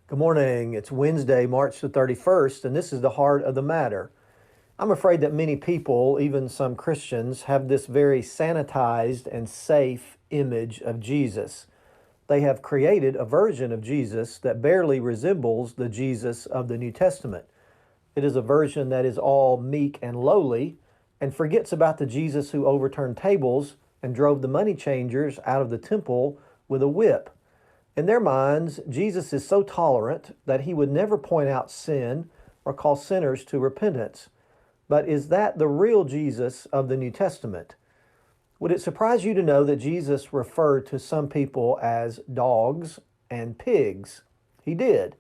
Good morning. It's Wednesday, March the 31st, and this is the heart of the matter. I'm afraid that many people, even some Christians, have this very sanitized and safe image of Jesus. They have created a version of Jesus that barely resembles the Jesus of the New Testament. It is a version that is all meek and lowly and forgets about the Jesus who overturned tables and drove the money changers out of the temple with a whip. In their minds, Jesus is so tolerant that he would never point out sin or call sinners to repentance. But is that the real Jesus of the New Testament? Would it surprise you to know that Jesus referred to some people as dogs and pigs? He did.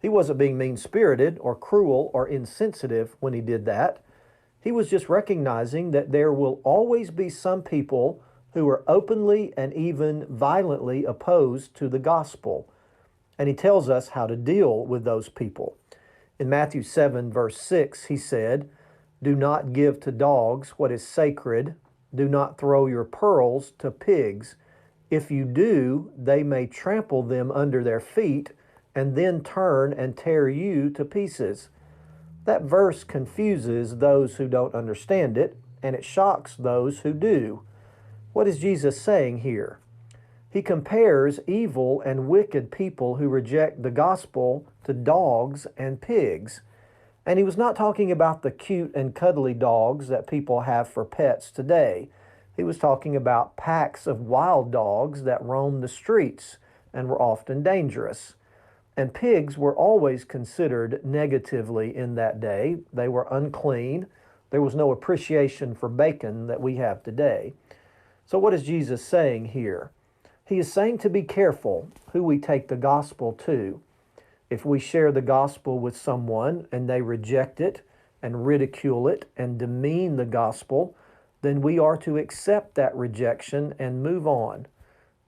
He wasn't being mean-spirited or cruel or insensitive when he did that. He was just recognizing that there will always be some people who are openly and even violently opposed to the gospel. And he tells us how to deal with those people. In Matthew 7, verse 6, he said, "Do not give to dogs what is sacred. Do not throw your pearls to pigs. If you do, they may trample them under their feet and then turn and tear you to pieces." That verse confuses those who don't understand it, and it shocks those who do. What is Jesus saying here? He compares evil and wicked people who reject the gospel to dogs and pigs. And he was not talking about the cute and cuddly dogs that people have for pets today. He was talking about packs of wild dogs that roamed the streets and were often dangerous. And pigs were always considered negatively in that day. They were unclean. There was no appreciation for bacon that we have today. So what is Jesus saying here? He is saying to be careful who we take the gospel to. If we share the gospel with someone and they reject it and ridicule it and demean the gospel, then we are to accept that rejection and move on.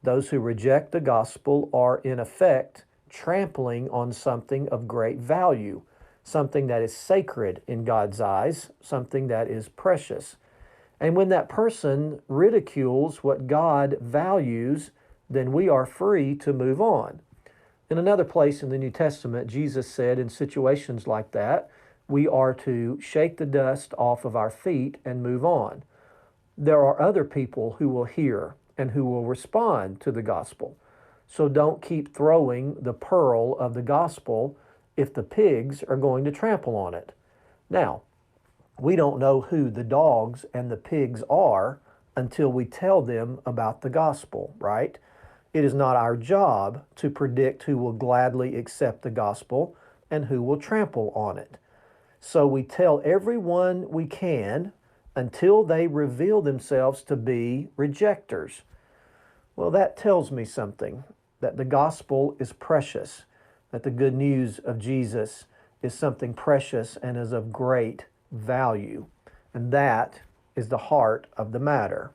Those who reject the gospel are in effect trampling on something of great value, something that is sacred in God's eyes, something that is precious. And when that person ridicules what God values, then we are free to move on. In another place in the New Testament, Jesus said in situations like that, we are to shake the dust off of our feet and move on. There are other people who will hear and who will respond to the gospel. So don't keep throwing the pearl of the gospel if the pigs are going to trample on it. Now, we don't know who the dogs and the pigs are until we tell them about the gospel, right? It is not our job to predict who will gladly accept the gospel and who will trample on it. So we tell everyone we can until they reveal themselves to be rejectors. Well, that tells me something, that the gospel is precious, that the good news of Jesus is something precious and is of great value. And that is the heart of the matter.